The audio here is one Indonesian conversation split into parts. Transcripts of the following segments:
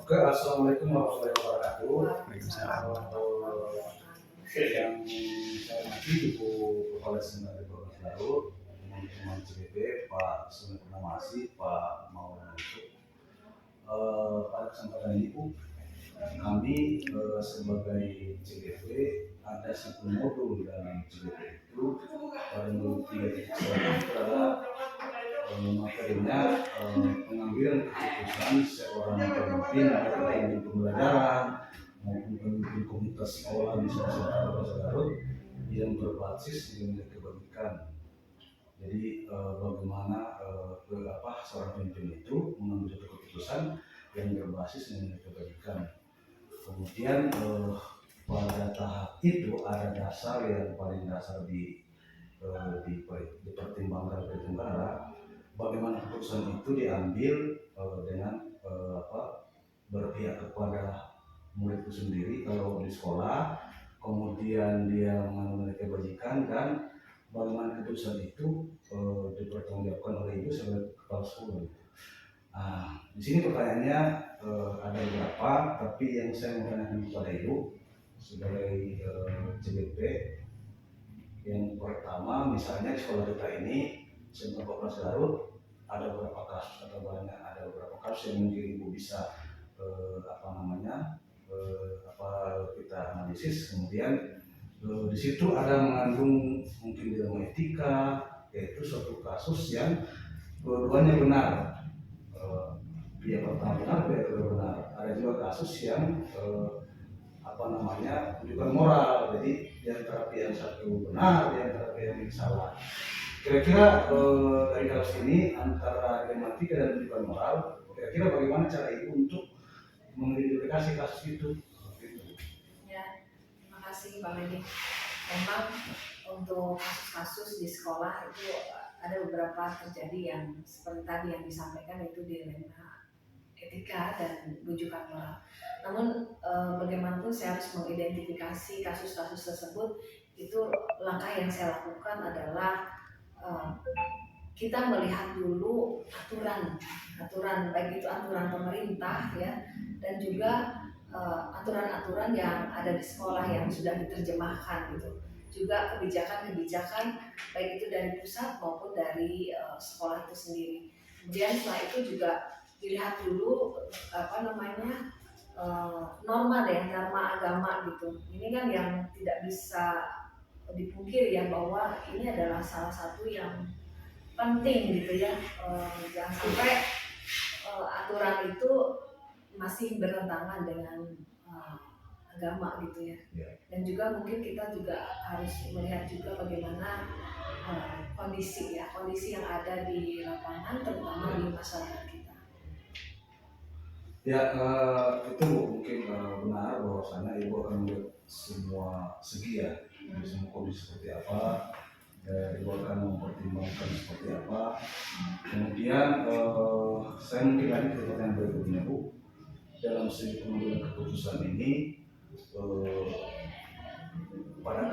Oke, assalamualaikum warahmatullahi wabarakatuh. Waalaikumsalam. Yang saya hormati Ibu Kepala Seminari Bapak Garut, teman-teman CBP, Pak Suni Purnamasi, Pak Maulana itu. Pada kesempatan ini Bu, kami sebagai CBP ada satu modul dalam CBP itu pada modul 3.1 adalah materinya pengambilan keputusan seorang pemimpin atau pemimpin pembelajaran maupun pemimpin komunitas sekolah di Kota Garut yang berbasis nilai kebajikan. Jadi bagaimana seorang pemimpin itu mengambil keputusan yang berbasis nilai kebajikan. Kemudian pada tahap itu ada dasar yang paling dasar dipertimbangkan oleh negara. Bagaimana keputusan itu diambil dengan berpihak kepada murid itu sendiri kalau di sekolah, kemudian dia mengenai kebajikan, dan bagaimana keputusan itu dipertanggungjawabkan oleh ibu sebagai kepala sekolah. Nah, di sini pertanyaannya ada beberapa, tapi yang saya mau tanyakan kepada ibu sebagai CBP, yang pertama misalnya di sekolah kita ini Seminari Bapak Garut ada beberapa kasus atau banyak ada beberapa kasus yang mungkin ibu bisa kita analisis. Kemudian di situ ada mengandung mungkin dilema etika, yaitu suatu kasus yang dua-duanya benar, pihak pertama benar, pihak kedua benar. Ada juga kasus yang menunjukkan moral, jadi di antara pihak yang satu benar, di antara pihak yang salah. Kira-kira dari kasus ini antara dilematika dan menunjukkan moral, kira-kira bagaimana cara ibu untuk mengidentifikasi kasus itu? Ya, terima kasih Pak Medi. Memang untuk kasus-kasus di sekolah itu ada beberapa terjadi yang seperti tadi yang disampaikan, itu dilema etika dan rujukan moral. Namun bagaimanapun saya harus mengidentifikasi kasus-kasus tersebut. Itu langkah yang saya lakukan adalah kita melihat dulu aturan baik itu aturan pemerintah ya, dan juga aturan-aturan yang ada di sekolah yang sudah diterjemahkan gitu. Juga kebijakan-kebijakan baik itu dari pusat maupun dari sekolah itu sendiri. Kemudian setelah itu juga dilihat dulu norma agama gitu. Ini kan yang tidak bisa dipungkiri ya, bahwa ini adalah salah satu yang penting gitu ya. Jangan sampai aturan itu masih bertentangan dengan agama gitu ya. Dan juga mungkin kita juga harus melihat juga bagaimana kondisi yang ada di lapangan, terutama di masyarakat kita. Ya, itu mungkin benar bahwasanya ibu akan melihat semua segi ya, semua kondisi seperti apa, ibu akan mempertimbangkan seperti apa. Kemudian saya mungkin lagi ke pertanyaan berikutnya Bu, dalam segi pengambilan keputusan ini pada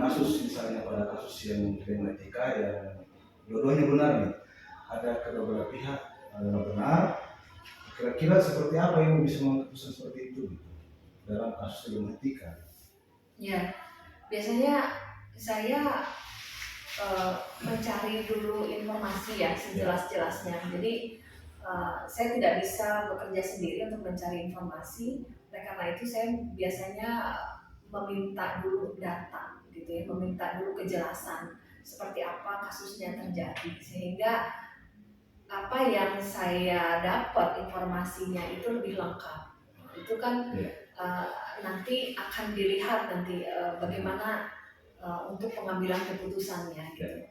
kasus yang dilema etika yang dua-duanya benar nih, ada kedua belah pihak benar. Kira-kira seperti apa yang bisa mengambil keputusan seperti itu dalam kasus dilema etika? Ya, biasanya saya mencari dulu informasi ya sejelas-jelasnya. Jadi saya tidak bisa bekerja sendiri untuk mencari informasi. Oleh karena itu saya biasanya meminta dulu data gitu ya, meminta dulu kejelasan seperti apa kasusnya terjadi, sehingga apa yang saya dapat informasinya itu lebih lengkap. Itu kan nanti akan dilihat nanti bagaimana untuk pengambilan keputusannya gitu.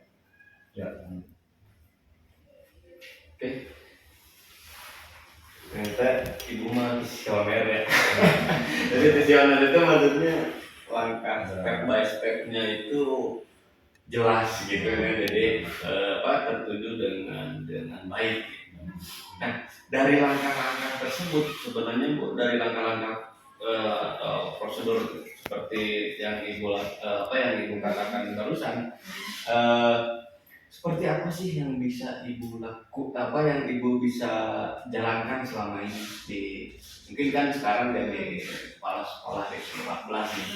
Oke. Ternyata ibu mah visioner ya. Jadi visioner itu maksudnya langkah step by step-nya itu jelas gitu ya. Jadi tertuju dengan baik. Nah, dari langkah-langkah tersebut sebenarnya Bu, dari langkah-langkah atau prosedur seperti yang ibu katakan barusan, seperti apa sih yang bisa ibu lakukan, yang ibu bisa jalankan selama ini di mungkin kan sekarang dari kepala sekolah itu 14 nih,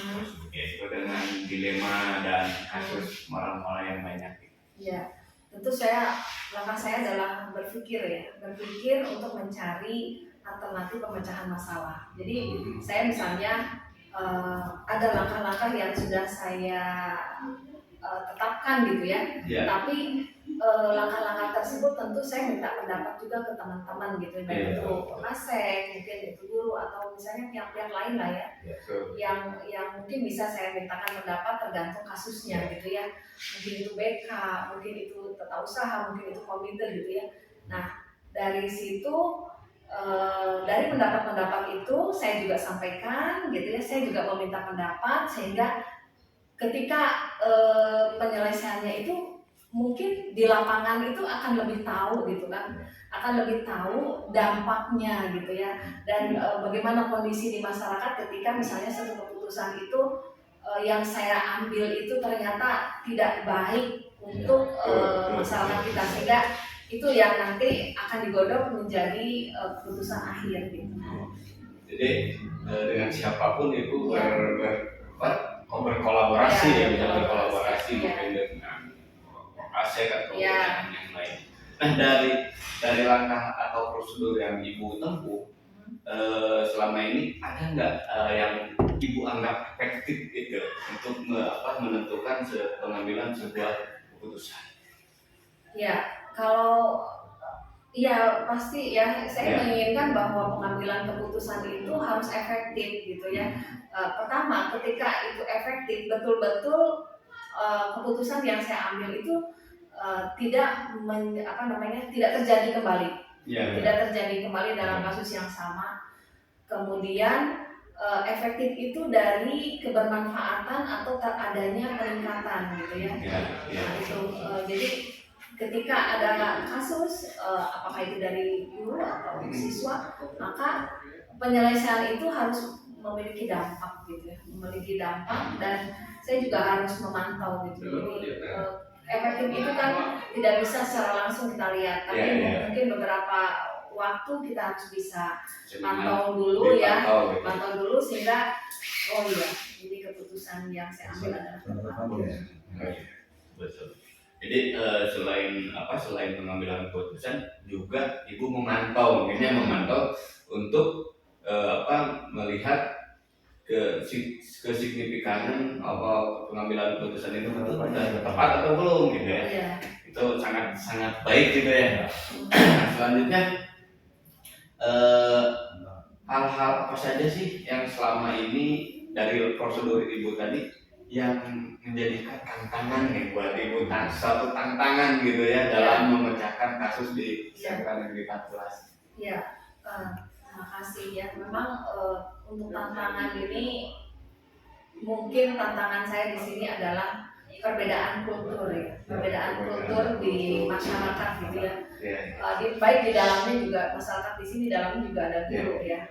yaitu dengan dilema dan kasus moral-moral yang banyak. Ya, tentu langkah saya adalah berpikir untuk mencari alternatif pemecahan masalah. Jadi saya misalnya ada langkah-langkah yang sudah saya tetapkan gitu ya. Tapi langkah-langkah tersebut tentu saya minta pendapat juga ke teman-teman gitu, baik itu Masek, mungkin itu guru atau misalnya pihak-pihak lain lah ya, yang mungkin bisa saya mintakan pendapat tergantung kasusnya gitu ya. Mungkin itu BK, mungkin itu tata usaha, mungkin itu komite gitu ya. Nah dari situ dari pendapat-pendapat itu saya juga sampaikan gitu ya, saya juga meminta pendapat sehingga ketika penyelesaiannya itu mungkin di lapangan itu akan lebih tahu gitu kan, akan lebih tahu dampaknya gitu ya, dan bagaimana kondisi di masyarakat ketika misalnya satu keputusan itu yang saya ambil itu ternyata tidak baik untuk masyarakat kita, sehingga itu yang nanti akan digodok menjadi keputusan akhir gitu. Jadi dengan siapapun itu berkolaborasi ya, bisa berkolaborasi mungkin dengan ASEK atau yang lain. Nah dari langkah atau prosedur yang Ibu tempuh selama ini ada nggak yang Ibu anggap efektif gitu untuk menentukan pengambilan sebuah keputusan? Ya, kalau ya pasti ya saya menginginkan bahwa pengambilan keputusan itu harus efektif gitu ya. Pertama, ketika itu efektif, betul-betul keputusan yang saya ambil itu tidak terjadi kembali, tidak terjadi kembali dalam kasus yang sama. Kemudian efektif itu dari kebermanfaatan atau adanya peningkatan gitu ya. Nah, itu jadi ketika ada kasus apakah itu dari guru atau siswa, maka penyelesaian itu harus memiliki dampak gitu ya, memiliki dampak, dan saya juga harus memantau gitu. Jadi efektif itu kan tidak bisa secara langsung kita lihat, tapi mungkin beberapa waktu kita harus bisa pantau dulu ya, pantau dulu sehingga oh iya ini keputusan yang saya ambil adalah betul. Jadi selain pengambilan keputusan juga Ibu memantau untuk melihat kesignifikan pengambilan keputusan itu sudah tepat atau belum gitu ya. Itu sangat baik gitu ya. Nah, selanjutnya hal-hal apa saja sih yang selama ini dari prosedur Ibu tadi yang menjadikan tantangan nih buat Ibu, satu tantangan gitu ya dalam memecahkan kasus di SMK Negeri 14? Ya, terima kasih ya. Memang untuk tantangan ini mungkin tantangan saya di sini adalah perbedaan kultur ya, perbedaan kultur di masyarakat gitu ya. Baik di dalamnya juga masyarakat di sini, dalamnya juga ada guru ya.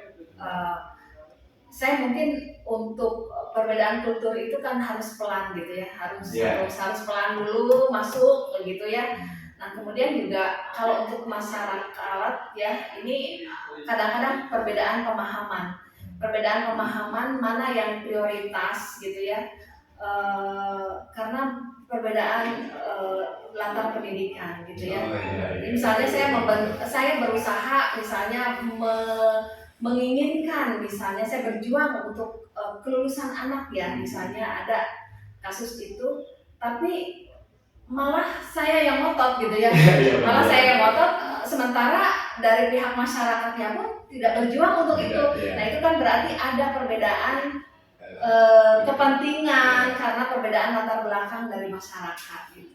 Saya mungkin untuk perbedaan kultur itu kan harus pelan gitu ya, harus pelan dulu masuk gitu ya. Nah kemudian juga kalau untuk masyarakat ya, ini kadang-kadang perbedaan pemahaman mana yang prioritas gitu ya, karena perbedaan latar pendidikan gitu ya. Misalnya saya berusaha misalnya menginginkan, misalnya saya berjuang untuk kelulusan anak ya, misalnya ada kasus itu, tapi malah saya yang ngotot gitu ya, sementara dari pihak masyarakatnya pun tidak berjuang untuk itu. Nah itu kan berarti ada perbedaan kepentingan karena perbedaan latar belakang dari masyarakat gitu.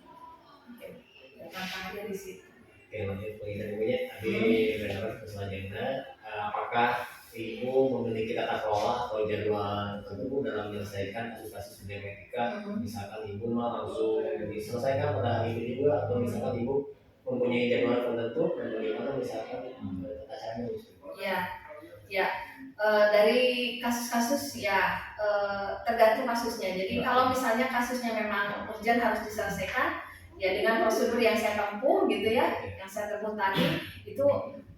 Tantangannya di situ. Oke, lanjut Ibunya. Tadi mendengar selanjutnya, apakah Ibu memiliki tata kelola atau jadwal tertentu dalam menyelesaikan kasus-kasus etika? Misalkan Ibu langsung diselesaikan pada hari itu juga, atau misalkan Ibu mempunyai jadwal tertentu dan bagaimana misalkan tata caranya? Ya, dari kasus-kasus ya tergantung kasusnya. Jadi kalau misalnya kasusnya memang urgent harus diselesaikan, ya dengan prosedur yang saya tempuh gitu ya, yang saya tempuh tadi itu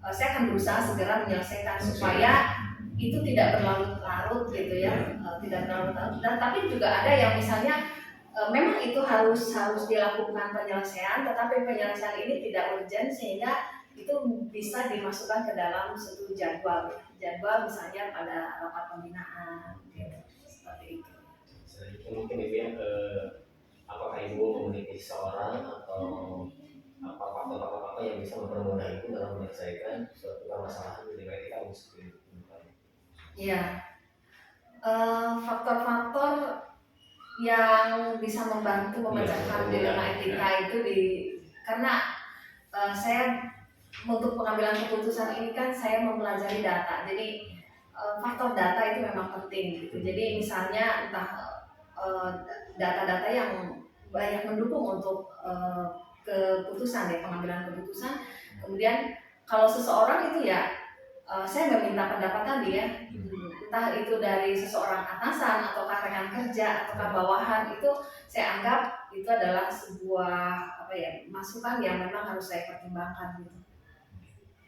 saya akan berusaha segera menyelesaikan supaya itu tidak berlarut-larut gitu ya, tidak berlarut-larut. Dan tapi juga ada yang misalnya memang itu harus dilakukan penyelesaian, tetapi penyelesaian ini tidak urgent sehingga itu bisa dimasukkan ke dalam suatu jadwal misalnya pada rapat pembinaan gitu, seperti itu. Selain itu mungkin Ibu ya, apakah Ibu memiliki seorang atau apa faktor-faktor apa yang bisa mempermudah Ibu dalam menyelesaikan suatu permasalahan di etika seperti itu? Iya, faktor-faktor yang bisa membantu memecahkan dilema etika itu karena saya untuk pengambilan keputusan ini kan saya mempelajari data, jadi faktor data itu memang penting gitu. Jadi misalnya entah data-data yang banyak mendukung untuk keputusan ya, pengambilan keputusan. Kemudian kalau seseorang itu ya saya meminta pendapat tadi ya, entah itu dari seseorang atasan atau rekan kerja atau bawahan, itu saya anggap itu adalah sebuah masukan yang memang harus saya pertimbangkan gitu.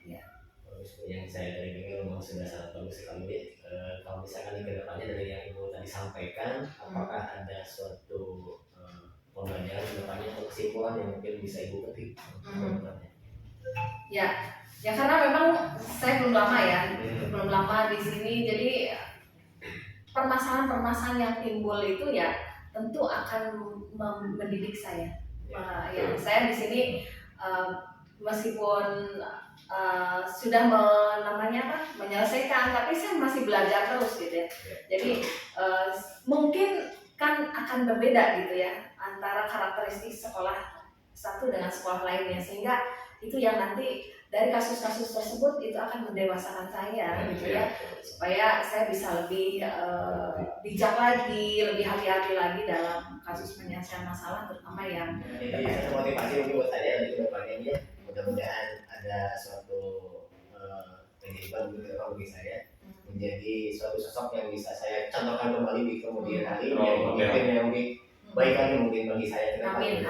Ya. Yang saya dari dengar memang sudah sangat bagus sekali ya. Kalau misalkan ke depannya dari yang Ibu tadi sampaikan, apakah ada suatu pembelajaran ke depannya atau kesimpulan yang mungkin bisa Ibu petik? Ya karena memang saya belum lama di sini, jadi permasalahan-permasalahan yang timbul itu ya tentu akan mendidik saya. Ya saya di sini meskipun sudah menyelesaikan, tapi saya masih belajar terus gitu ya. Jadi mungkin kan akan berbeda gitu ya antara karakteristik sekolah satu dengan sekolah lainnya, sehingga itu yang nanti dari kasus-kasus tersebut itu akan mendewasakan saya gitu ya, supaya saya bisa lebih bijak lagi, lebih hati-hati lagi dalam kasus penyelesaian masalah, terutama yang motivasi buat saya di kedepannya ya. Mudah-mudahan ada suatu penyebutan bagi saya menjadi suatu sosok yang bisa saya contohkan kembali di kemudian hari, menjadi pemimpin yang lebih baik lagi mungkin bagi saya. Amin.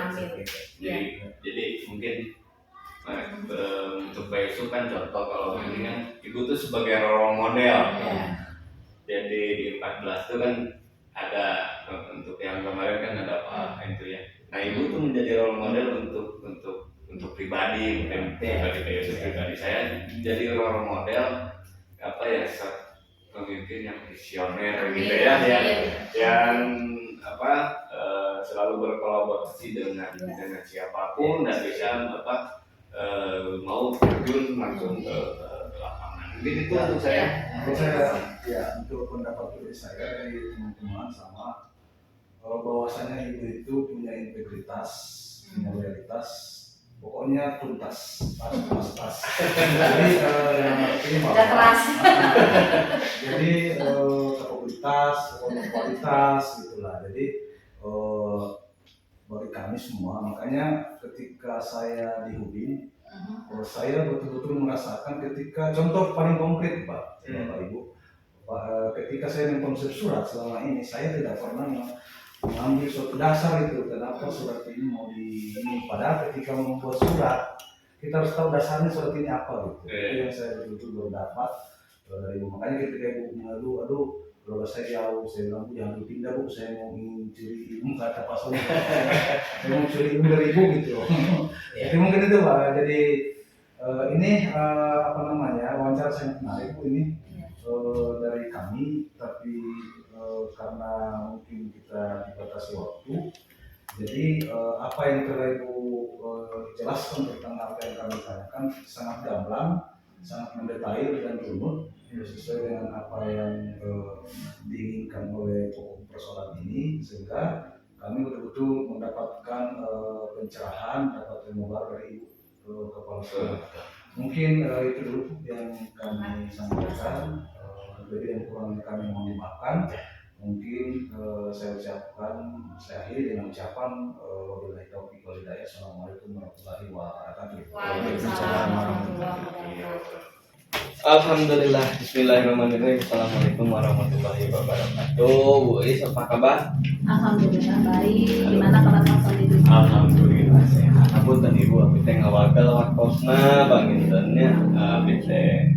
Jadi mungkin untuk Pak Yusuf kan contoh, kalau ini kan Ibu tuh sebagai role model. Jadi di 14 itu kan ada untuk yang kemarin kan ada Pak itu ya. Nah Ibu tuh menjadi role model untuk pribadi, mungkin pribadi Pak Yusuf, pribadi saya jadi role model pemimpin yang visioner gitu ya, yang selalu berkolaborasi dengan siapapun dan bisa mau terjun langsung ke lapangan. Mungkin itu untuk saya. Untuk pendapat dari saya dari teman-teman sama bahwasanya Ibu itu punya integritas, punya loyalitas, pokoknya tuntas, pas. Jadi yang artinya keras. Jadi kapabilitas, kualitas gitulah. Jadi bagi kami semua, makanya ketika saya di Hubin, saya betul-betul merasakan ketika contoh paling konkret Bapak Ibu, ketika saya mengkonsep surat selama ini, saya tidak pernah mengambil suatu dasar itu kenapa surat ini mau ini. Padahal ketika membuat surat kita harus tahu dasarnya surat ini apa gitu. Itu yang saya betul-betul berdapat dari Ibu. Makanya ketika Ibu mengadu, kalau saya jauh, saya bilang Bu jangan pindah Bu, saya mau curi ilmu, kata Pak Sony. Saya mau curi ilmu dari Ibu gitu. Jadi mungkin itu Pak. Jadi ini wawancara sangat menarik Bu ini dari kami, tapi karena mungkin kita dibatasi waktu, jadi apa yang telah Ibu jelaskan tentang apa yang kami tanyakan sangat gamblang, sangat mendetail dan runut, sesuai dengan apa yang diinginkan oleh pokok persoalan ini, sehingga kami betul-betul mendapatkan pencerahan, dapat ilmu baru dari Ibu Kepala Sekolah. Mungkin itu dulu yang kami sampaikan. Lebih dan kurangnya kami mohon dimaafkan. Mungkin saya akhiri dengan ucapan wabillahi taufiq wal hidayah. Assalamualaikum warahmatullahi wabarakatuh. Waalaikumsalam warahmatullahi wabarakatuh. Alhamdulillah, bismillahirrahmanirrahim. Assalamualaikum warahmatullahi wabarakatuh. Bu Is, apa kabar? Alhamdulillah baik. Gimana kabar Pak Sony? Alhamdulillah sehat. Aku dan Ibu, aku teh ngawakil wakosna bangintennya, abi teh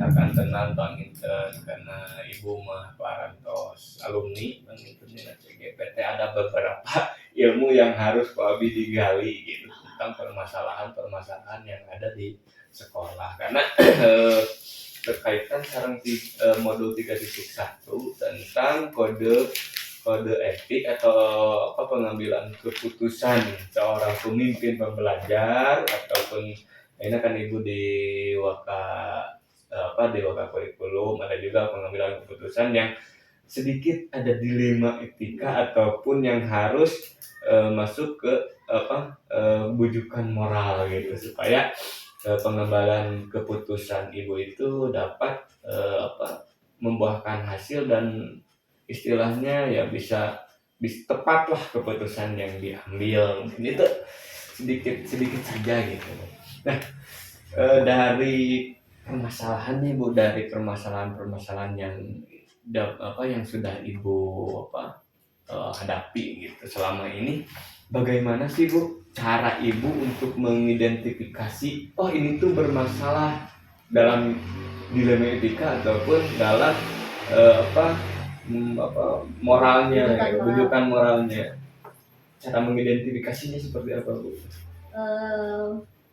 misalkan tenang Bang Inten karena ibu mah parantos alumni Bang Inten dengan CGPT ada beberapa ilmu yang harus Pak Abi digali gitu tentang permasalahan yang ada di sekolah karena berkaitan sekarang modul 3.1 tentang kode etik atau apa pengambilan keputusan seorang pemimpin pembelajar ataupun ini kan ibu di waka kurikulum ada juga pengambilan keputusan yang sedikit ada dilema etika ataupun yang harus masuk ke bujukan moral gitu supaya pengambilan keputusan ibu itu dapat membuahkan hasil dan istilahnya ya bisa tepatlah keputusan yang diambil mungkin itu sedikit saja gitu. Nah dari permasalahannya Bu dari permasalahan yang yang sudah ibu hadapi gitu selama ini bagaimana sih Bu cara ibu untuk mengidentifikasi ini tuh bermasalah dalam dilema etika ataupun dalam moralnya, rujukan moralnya. Cara mengidentifikasinya seperti apa Bu?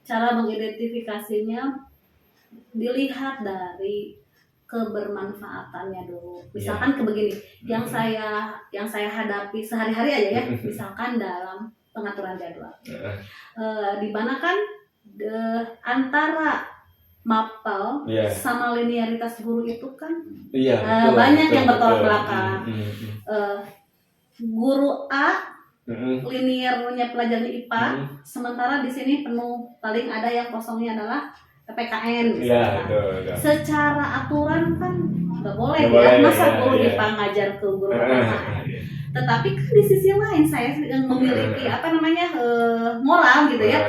Cara mengidentifikasinya dilihat dari kebermanfaatannya dulu. Misalkan begini, yang saya hadapi sehari-hari aja ya, misalkan dalam pengaturan jadwal. Di mana kan antara mapel sama linearitas guru itu kan banyak yang bertolak belakang. Guru A linearnya pelajaran IPA, sementara di sini penuh, paling ada yang kosongnya adalah PPKN. Secara aturan kan nggak boleh ya, masa guru IPA ngajar ke guru PPKN. Tetapi kan di sisi lain saya memiliki moral gitu ya.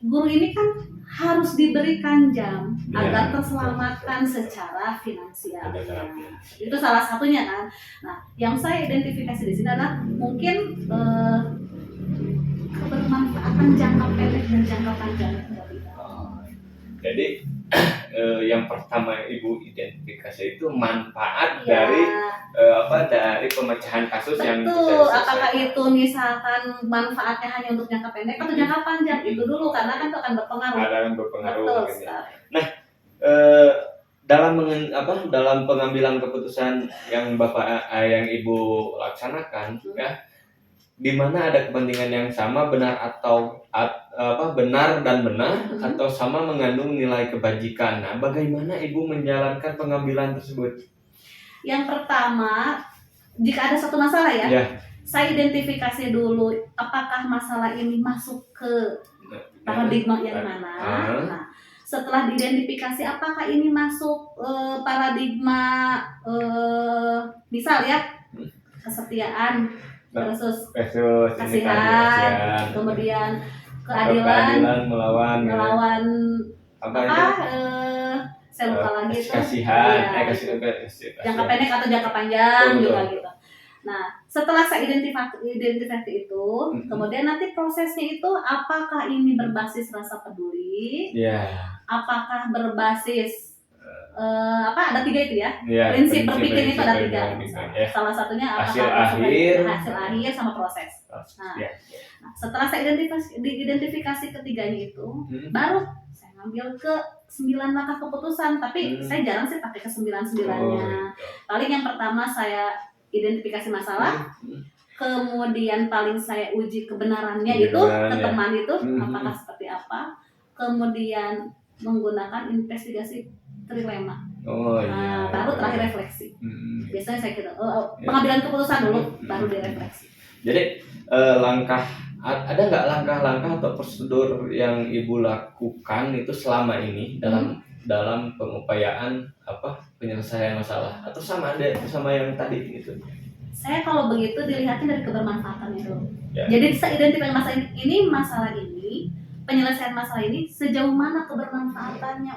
Guru ini kan harus diberikan jam agar terselamatkan secara finansial. Itu salah satunya kan. Nah, yang saya identifikasi di sini adalah mungkin kebermanfaatan jangka pendek dan jangka panjang. Jadi yang pertama ibu identifikasi itu manfaat dari pemecahan kasus yang betul. Apakah itu misalkan manfaatnya hanya untuk jangka pendek atau jangka panjang itu dulu karena kan itu akan berpengaruh. Betul. Nah, dalam pengambilan keputusan yang yang ibu laksanakan ya di mana ada kepentingan yang sama benar dan benar atau sama mengandung nilai kebajikan. Nah, bagaimana ibu menjalankan pengambilan tersebut? Yang pertama, jika ada satu masalah saya identifikasi dulu apakah masalah ini masuk ke paradigma yang mana. Nah, setelah diidentifikasi apakah ini masuk paradigma misal ya kesetiaan, terus kasihan, kemudian keadilan melawan saya lupa lagi itu kasihan, jangka pendek atau jangka panjang juga gitu. Nah, setelah saya identifikasi itu, kemudian nanti prosesnya itu apakah ini berbasis rasa peduli, apakah berbasis ada 3 itu ya, prinsip berpikir itu ada 3. Salah satunya hasil akhir sama proses. Nah, setelah saya identifikasi ketiganya itu, baru saya ngambil ke 9 langkah keputusan. Tapi saya jarang sih pakai ke 9-9-nya. Paling yang pertama saya identifikasi masalah, kemudian paling saya uji kebenarannya itu ke teman itu apakah seperti apa, kemudian menggunakan investigasi trilema. Baru terakhir refleksi. Biasanya saya kira pengambilan keputusan dulu baru direfleksi. Jadi ada nggak langkah-langkah atau prosedur yang ibu lakukan itu selama ini dalam pengupayaan penyelesaian masalah atau sama yang tadi gitu? Saya kalau begitu dilihatnya dari kebermanfaatannya dulu. Jadi saya identifikasi masalah ini penyelesaian masalah ini sejauh mana kebermanfaatannya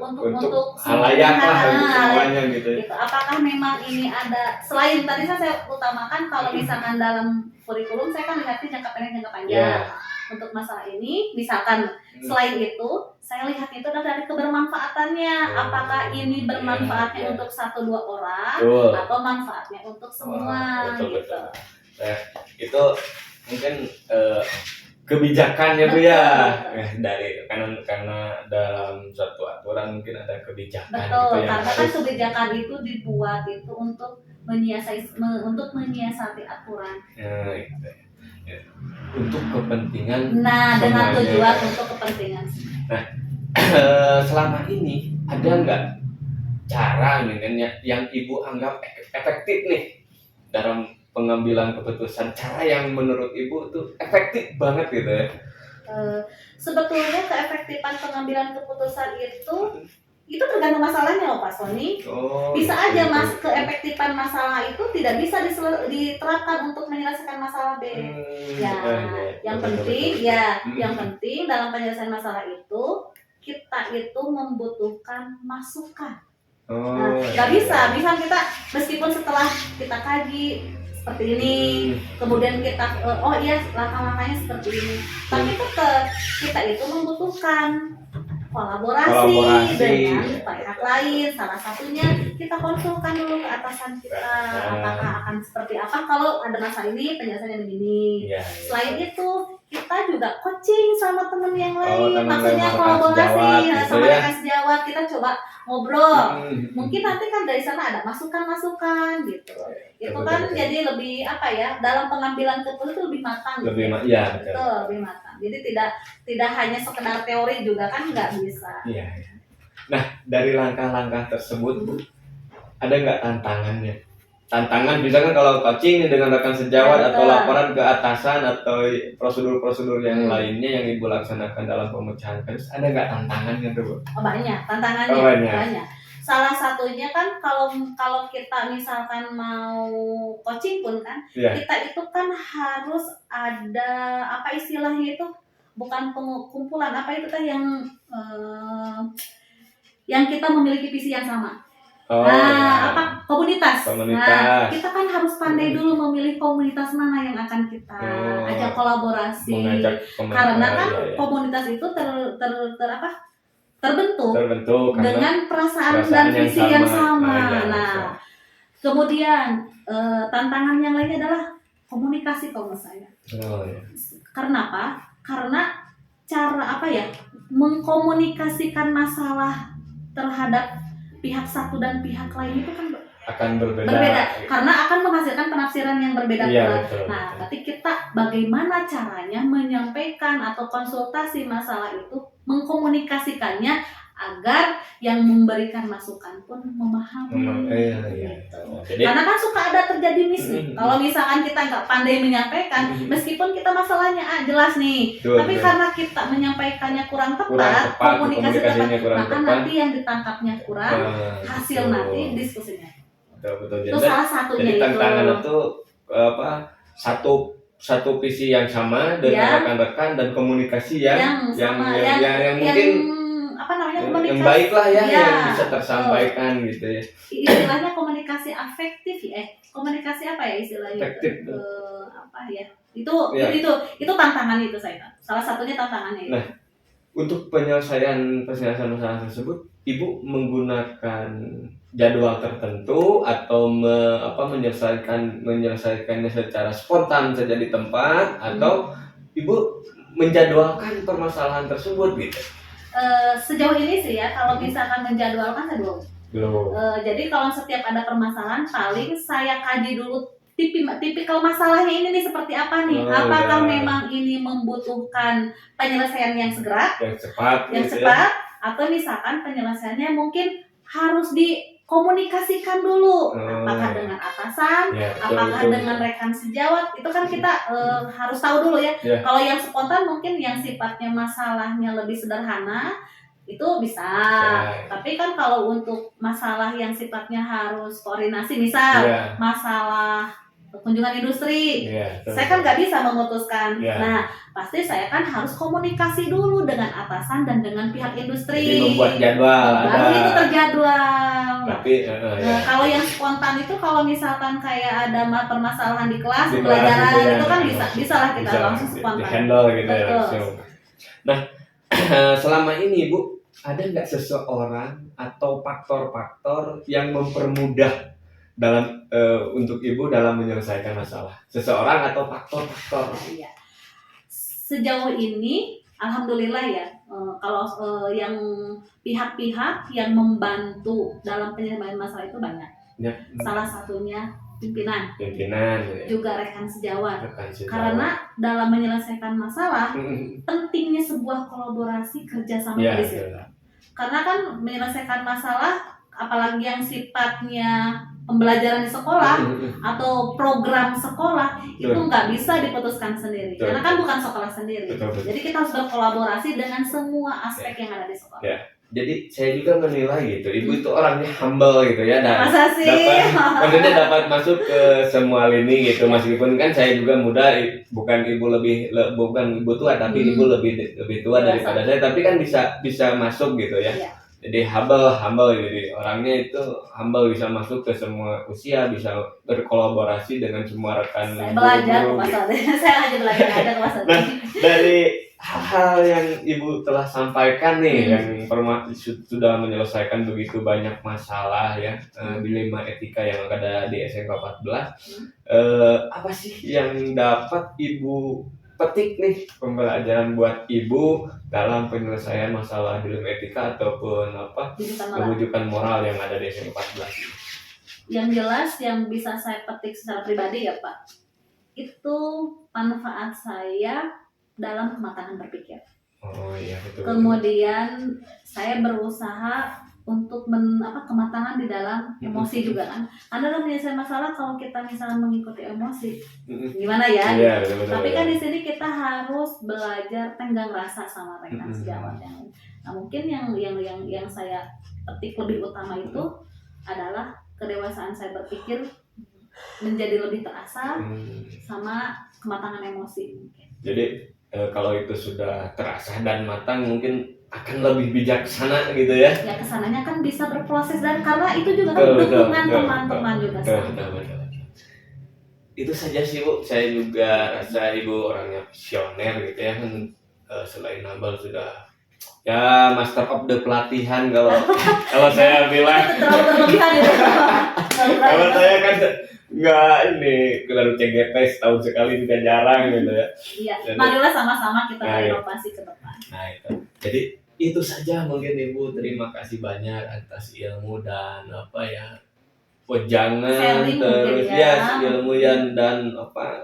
untuk halayak semuanya gitu. Apakah memang ini ada selain tadi saya utamakan kalau misalkan dalam kurikulum saya kan lihatnya jangka pendek jangka panjang. untuk masalah ini, misalkan selain itu saya lihat itu dari kebermanfaatannya, apakah ini bermanfaatnya untuk 1-2 orang Betul. atau manfaatnya untuk semua Betul, gitu. betul. Nah, itu mungkin kebijakannya Bu ya. Dari karena dalam suatu aturan mungkin ada kebijakan Betul, gitu yang karena kan harus kebijakan itu dibuat itu untuk menyiasati aturan. gitu. Ya. Untuk kepentingan Nah, dengan semuanya. tujuan untuk kepentingan. Selama ini ada nggak cara mungkin yang Ibu anggap efektif nih dalam pengambilan keputusan, cara yang menurut Ibu tuh efektif banget gitu ya? Sebetulnya keefektifan pengambilan keputusan itu tergantung masalahnya loh Pak Sony. Bisa aja Mas, keefektifan masalah itu tidak bisa diterapkan untuk menyelesaikan masalah B. Yang penting dalam penyelesaian masalah itu kita itu membutuhkan masukan. Gak bisa, misal kita meskipun setelah kita kaji seperti ini, kemudian kita langkah-langkahnya seperti ini, tapi tetap kita itu membutuhkan kolaborasi dengan pihak lain. Salah satunya kita konsulkan dulu ke atasan kita, apakah akan seperti apa kalau ada masalah ini, penyelesaiannya begini. Selain itu kita juga coaching sama teman yang lain, maksudnya kolaborasi sama rekan sejawat, kita coba ngobrol. Mungkin nanti kan dari sana ada masukan-masukan gitu. Itu kan jadi lebih dalam pengambilan keputusan itu lebih matang. Lebih matang. Jadi tidak hanya sekedar teori juga kan nggak bisa. Iya. Nah, dari langkah-langkah tersebut Bu, ada nggak tantangannya? Tantangan misalkan kalau coaching dengan rekan sejawat atau laporan ke atasan atau prosedur-prosedur yang lainnya yang Ibu laksanakan dalam pemecahan kasus, ada nggak tantangannya tuh? Banyak tantangannya. Banyak. Salah satunya kan kalau kita misalkan mau coaching pun kan, kita itu kan harus ada istilahnya itu, bukan pengumpulan yang kita memiliki visi yang sama. Komunitas. Nah, kita kan harus pandai dulu memilih komunitas mana yang akan kita ajak kolaborasi. Karena kan komunitas itu terbentuk dengan perasaan dan visi yang sama. Nah, kemudian tantangan yang lainnya adalah komunikasi kalau menurut saya. Karena apa? Karena cara mengkomunikasikan masalah terhadap pihak satu dan pihak lain itu kan akan berbeda. Karena akan menghasilkan penafsiran yang berbeda pula. Nah, berarti kita bagaimana caranya menyampaikan atau konsultasi masalah itu, mengkomunikasikannya agar yang memberikan masukan pun memahami. Jadi, karena kan suka ada terjadi nih. Kalau misalkan kita nggak pandai menyampaikan, meskipun kita masalahnya jelas nih, tapi karena kita menyampaikannya kurang tepat, komunikasi tepat, maka nanti yang ditangkapnya kurang, hasil nanti diskusinya. Betul. Itu salah satunya. Jadi tantangan itu satu visi yang sama dengan rekan-rekan dan komunikasi yang mungkin yang baik lah yang bisa tersampaikan gitu ya. Istilahnya komunikasi afektif ya. Komunikasi apa ya istilahnya? Efektif. Itu tantangan itu saya. Salah satunya tantangannya itu. Nah, untuk penyelesaian masalah tersebut, Ibu menggunakan jadwal tertentu atau menyelesaikannya secara spontan saja di tempat, atau Ibu menjadwalkan permasalahan tersebut gitu? Sejauh ini sih ya, kalau misalkan menjadwalkan saya belum. Jadi kalau setiap ada permasalahan, paling saya kaji dulu tipikal masalahnya ini nih seperti apa nih. Apakah memang ini membutuhkan penyelesaian yang segera, yang cepat, atau misalkan penyelesaiannya mungkin harus dikomunikasikan dulu, apakah dengan atasan, apakah dengan rekan sejawat. Itu kan kita harus tahu dulu ya. Kalau yang spontan mungkin yang sifatnya masalahnya lebih sederhana itu bisa. Tapi kan kalau untuk masalah yang sifatnya harus koordinasi, misal masalah kunjungan industri. Iya, betul. Saya kan nggak bisa memutuskan. Iya. Nah, pasti saya kan harus komunikasi dulu dengan atasan dan dengan pihak industri. Jadi membuat jadwal Baru ada. itu terjadwal. Tapi Nah, kalau yang spontan itu kalau misalkan kayak ada permasalahan di kelas, Di kelas pelajaran gitu ya. itu kan bisa lah kita bisa langsung di spontan. handle gitu ya Betul. langsung. Nah, selama ini Bu, ada nggak seseorang atau faktor-faktor yang mempermudah dalam untuk Ibu dalam menyelesaikan masalah? Seseorang atau faktor-faktor? Iya. Sejauh ini, alhamdulillah ya, kalau yang pihak-pihak yang membantu dalam penyelesaian masalah itu banyak. Ya, Salah satunya pimpinan, pimpinan, ya. juga rekan sejawat. Rekan sejawat. Karena dalam menyelesaikan masalah, Mm, pentingnya sebuah kolaborasi kerjasama ya, di situ. betul. Karena kan menyelesaikan masalah, apalagi yang sifatnya pembelajaran di sekolah atau program sekolah, itu Betul. nggak bisa diputuskan sendiri. Betul. Karena kan bukan sekolah sendiri. Betul, betul. Jadi kita harus berkolaborasi dengan semua aspek yang ada di sekolah. Ya. Jadi saya juga menilai gitu, Ibu itu orangnya humble gitu ya, dan Masa sih? maksudnya dapat masuk ke semua lini gitu, meskipun kan saya juga muda, bukan Ibu bukan Ibu tua, tapi Ibu lebih tua Dewasa. daripada saya, tapi kan bisa masuk gitu ya. Iya. Jadi humble, jadi orangnya itu humble, bisa masuk ke semua usia, bisa berkolaborasi dengan semua rekan Saya belajar guru-guru, Mas Ade. Saya aja belajar ada Mas Ade. Nah, dari hal-hal yang Ibu telah sampaikan nih, yang sudah menyelesaikan begitu banyak masalah ya, dilema etika yang ada di SMK 14, apa sih yang dapat Ibu petik nih pembelajaran buat Ibu dalam penyelesaian masalah dilema etika ataupun Jujukan malah. kebujukan moral yang ada di SMK 14 ini? Yang jelas yang bisa saya petik secara pribadi ya Pak, itu manfaat saya dalam kematangan berpikir. Oh iya, betul. Kemudian saya berusaha untuk kematangan di dalam emosi juga kan. Karena dalam menyelesaikan masalah kalau kita misalnya mengikuti emosi, gimana ya? Iya, betul. Tapi kan di sini kita harus belajar tenggang rasa sama rekan sejawat yang lain. Nah, mungkin yang saya petik lebih utama itu adalah kedewasaan saya berpikir menjadi lebih terasa sama kematangan emosi mungkin. Jadi kalau itu sudah terasa dan matang, mungkin akan lebih bijaksana gitu ya. Ya kesananya kan bisa berproses, dan karena itu juga kan Betul, dukungan betul, teman-teman juga sama. Betul. Itu saja sih Bu, saya juga rasa Ibu orangnya visioner gitu ya, kan selain humble sudah ya master of the pelatihan kalau saya bilang. Terlalu berlebihan ya. Kalau saya kan nggak ini, baru CGP setahun sekali juga jarang gitu ya. Iya, Jadi- marilah sama-sama kita Nah, iya. berinovasi ke depan. Nah itu, jadi itu saja mungkin Ibu. Terima kasih banyak atas ilmu dan wejangan, Sharing terus mungkin ya. ilmu dan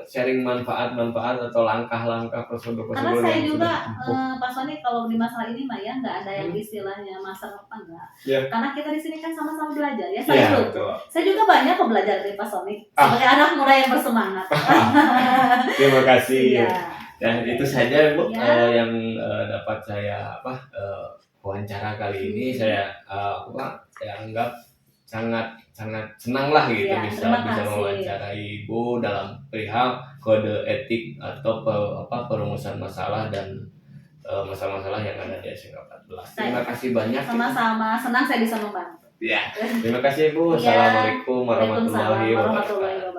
sharing manfaat-manfaat atau langkah-langkah prosedur-prosedur Karena saya yang juga sudah ditempuh. Pak Sony kalau di masalah ini mah ya nggak ada yang istilahnya master apa enggak. Iya. Karena kita di sini kan sama-sama belajar ya. Iya, Saya juga. betul. Saya juga banyak kok belajar dari Pak Sony sebagai anak muda yang bersemangat. Terima kasih. Iya. Dan itu saja Bu, Ya. yang dapat saya wawancara kali ini. Saya saya anggap sangat senang lah gitu Ya, bisa terima kasih. mewawancarai Ibu dalam perihal kode etik atau perumusan masalah dan masalah-masalah yang ada di SMK 14. Terima kasih banyak. Sama-sama senang saya bisa membantu. Ya, terima kasih Ibu. Iya. Assalamualaikum warahmatullahi Waalaikumsalam warahmatullahi wabarakatuh. wabarakatuh.